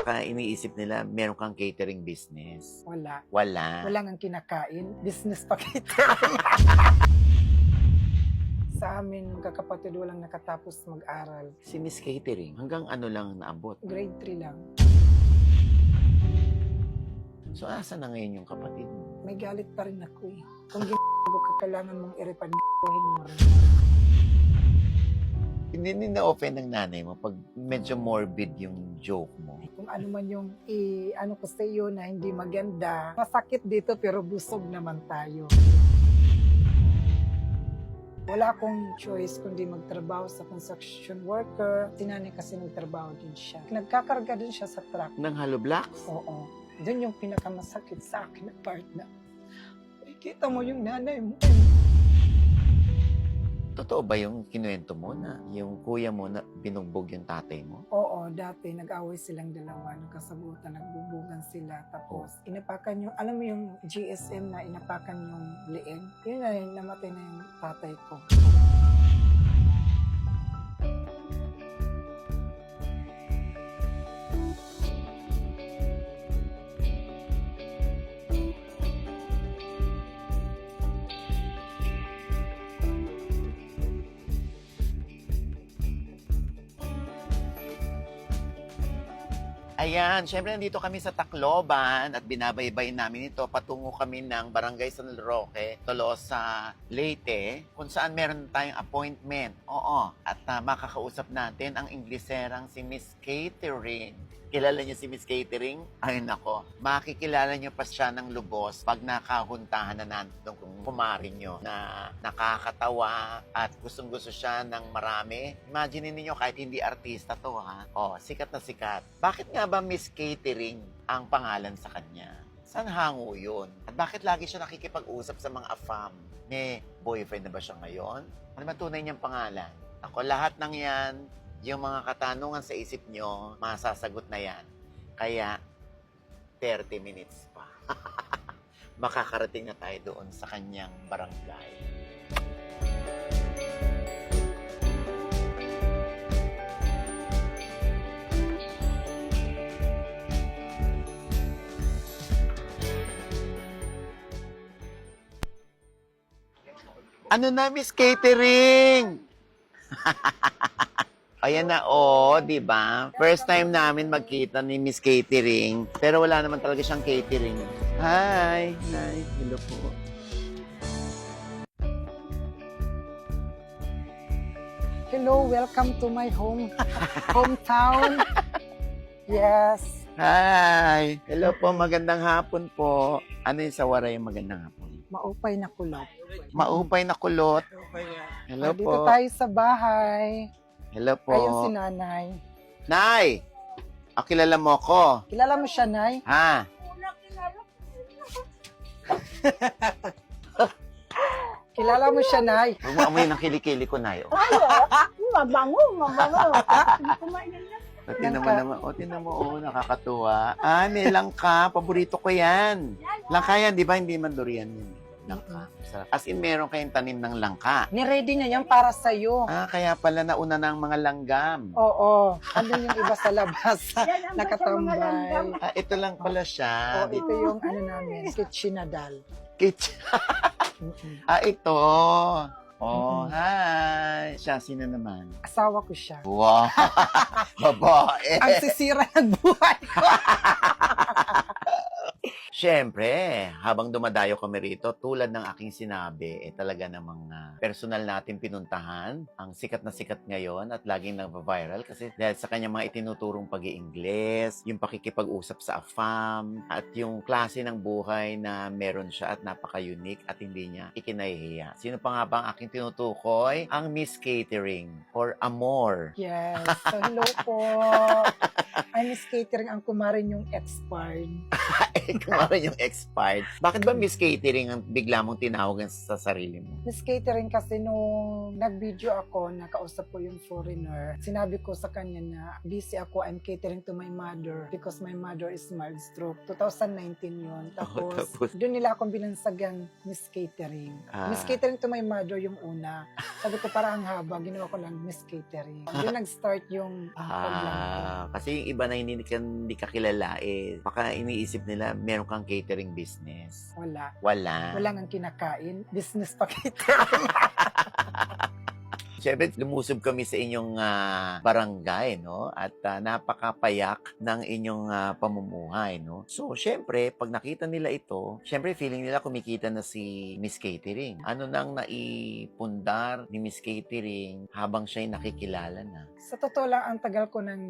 Baka iniisip nila meron kang catering business. Wala. Wala. Wala nga kinakain. Business pa catering. Sa amin, kakapatid walang nakatapos mag-aral. Si Miss Catering, hanggang ano lang naabot. Grade 3 lang. So, asa na ngayon yung kapatid mo? May galit pa rin ako eh. Kung ginagawa ka, kailangan mong irepad-buhin mo rin. Hindi na-open ng nanay mo pag medyo morbid yung joke mo. Kung ano man yung ano ko sa iyo na hindi maganda, masakit dito pero busog naman tayo. Wala akong choice kundi magtrabaho sa construction worker. Sinanay kasi nagtrabaho din siya. Nagkakarga din siya sa truck. Ng Hollow Blocks? Oo. Doon yung pinakamasakit sa akin na part na kita mo yung nanay mo. Totoo ba yung kinuwento mo na yung kuya mo na binugbog yung tatay mo? Oo, dati nag-away silang dalawa. Nagkasabutan, nagbubugan sila. Tapos inapakan yung, alam mo yung GSM na inapakan yung leeg? Yun na yun, namatay na yung tatay ko. Ayan, syempre nandito kami sa Tacloban at binabaybay namin ito. Patungo kami ng Barangay San Roque, Tolosa, Leyte, kung saan meron tayong appointment. Oo, at makakausap natin ang Ingleserang si Miss Catering. Kilala niyo si Miss Catering? Ay nako, makikilala niyo pa siya ng lubos pag nakahuntahan na nandun kung kumari niyo na nakakatawa at gustong-gusto siya ng marami. Imagine niyo kahit hindi artista to ha. Oh, sikat na sikat. Bakit nga ba Miss Catering ang pangalan sa kanya? Saan hango yun? At bakit lagi siya nakikipag-usap sa mga afam? May boyfriend na ba siya ngayon? Ano ba tunay niyang pangalan? Ako, lahat ng yan, yung mga katanungan sa isip nyo, masasagot na yan. Kaya, 30 minutes pa. Makakarating na tayo doon sa kanyang barangay. Ano na, Miss Catering? Ayan na, di ba? First time namin magkita ni Miss Catering, pero wala naman talaga siyang catering. Hi! Hi! Hello po. Hello, welcome to my hometown. Yes. Hi! Hello po, magandang hapon po. Ano yung sawaray yung magandang hapon? Maupay na kulot. Maupay na kulot. Hello Dito po. tayo sa bahay. Hello po. Ayun si nanay. Nay! Kilala mo ko. Kilala mo siya, nay? Ha? Kilala mo siya, nay? Huwag mo amoy ng kilikili ko, Nay. Mabango, mabango. Kumain na. Tinan mo naman. Tinan mo. Nakakatuwa. May langka. Paborito ko yan. Langka yan, di ba? Hindi man durian yun. Langka. Sarap. As in, meron kayong tanim ng langka. Ni-ready niya yan para sa'yo. Kaya pala nauna ng mga langgam. Oo. Andun yung iba sa labas. Yan ang Nakatambay. Ito lang pala siya. Ito yung ano namin, kitchenadal. Kitchen. Mm-mm. Ito. Hi. Siya, sino naman? Asawa ko siya. Wow. Babae. Ang sisira ng buhay ko. Siyempre, habang dumadayo kami rito, tulad ng aking sinabi, talaga namang personal natin pinuntahan. Ang sikat na sikat ngayon at laging nag-viral kasi dahil sa kanyang mga itinuturong pag-i-Ingles, yung pakikipag-usap sa AFAM, at yung klase ng buhay na meron siya at napaka-unique at hindi niya ikinahihiya. Sino pa nga ba ang aking tinutukoy? Ang Miss Catering or Amor. Yes. So, hello po. Ay, Miss Catering ang kumarin yung expired. Kumarin yung expired. Bakit ba Miss Catering ang bigla mong tinawagan sa sarili mo? Miss Catering kasi nung nag-video ako, nakausap ko yung foreigner, sinabi ko sa kanya na busy ako, I'm catering to my mother because my mother is mild stroke. 2019 yun. Tapos, doon nila akong binansagang Miss Catering. Miss Catering to my mother yung una. Sabi ko, parang haba, ginawa ko lang Miss Catering. Doon nag-start yung program ko. Kasi yung iba na hindi ka kilala, baka iniisip nila meron kang catering business. Wala. Wala. Wala nga kinakain. Business pa kita. Siyempre, lumusob kami sa inyong barangay, no? At napakapayak ng inyong pamumuhay, no? So, siyempre, pag nakita nila ito, siyempre, feeling nila kumikita na si Miss Catering. Ano nang naipundar ni Miss Catering habang siya'y nakikilala na? Sa totoo lang, ang tagal ko nang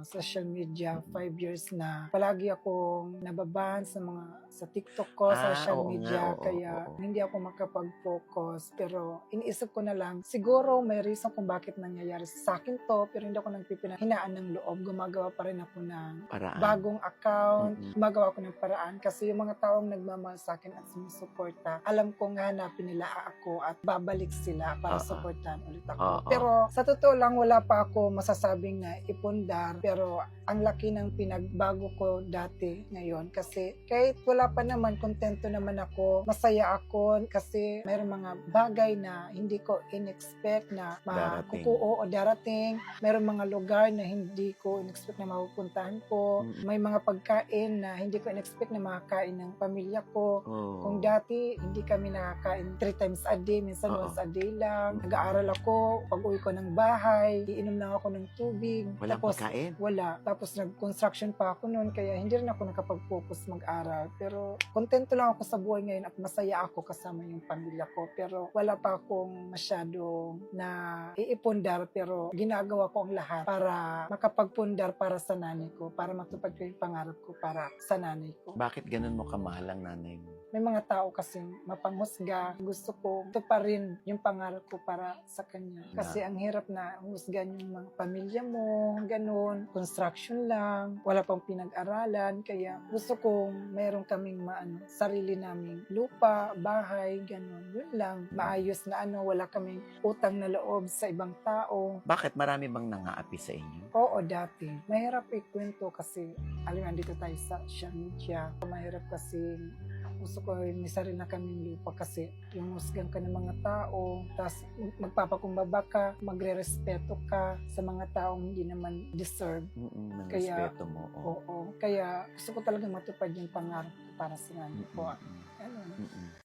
social media, 5 years na. Palagi akong nababan sa TikTok ko, social Oo media, nga, oo, kaya oo. hindi ako makapag-focus. Pero iniisip ko na lang, siguro may reason kung bakit nangyayari sa akin to, pero hindi ako hinaan ng loob. Gumagawa pa rin ako ng Paraan. bagong account, Mm-mm. gumagawa ako ng paraan kasi yung mga taong nagmamahal sa akin at sumusuporta, alam kong hanapin nila ako at babalik sila para Oo. suportahan ulit ako. Oo. Pero sa totoo lang, wala pa ako masasabing na ipundar, pero ang laki ng pinagbago ko dati ngayon kasi kahit wala pa naman, kontento naman ako, masaya ako kasi mayroong mga bagay na hindi ko in-expect na Darating. o darating. Mayroong mga lugar na hindi ko in-expect na mapupuntahan ko. Mm. May mga pagkain na hindi ko in-expect na makakain ng pamilya ko. Oh. Kung dati, hindi kami nakakain 3 times a day, minsan Oo. once a day lang. Nag-aaral ako, pag uwi ko ng bahay, iinom lang ako ng tubig. Walang Tapos, pagkain? wala. Tapos nag-construction pa ako noon, kaya hindi rin ako nakapag-focus mag-aral. Pero kontento lang ako sa buhay ngayon at masaya ako kasama yung pamilya ko. Pero wala pa akong masyadong na iipundar, pero ginagawa ko ang lahat para makapagpundar para sa nanay ko, para matupad ko yung pangarap ko para sa nanay ko. Bakit ganun mo kamahal ang nanay mo? May mga tao kasing mapanghusga. Gusto ko ito pa rin yung pangarap ko para sa kanya. Kasi ang hirap na husgan yung mga pamilya mo, ganun, construction lang, wala pang pinag-aralan. Kaya gusto kong meron kaming sarili naming lupa, bahay, ganun. Yun lang, maayos na wala kaming utang na loob sa ibang tao. Bakit marami bang nangaapi sa inyo? Oo, dati. Mahirap ikwento kasi, alam mo, andito tayo sa social media. Mahirap kasi gusto ko may sarili na kaming lupa kasi yung husgan ka ng mga tao, tapos magpapakumbaba ka, magre-respeto ka sa mga taong hindi naman deserve. Ng Kaya, respeto mo. Oo. Kaya gusto ko talagang matupad yung pangarap ko para sa nanay ko. Ano? Mm-mm.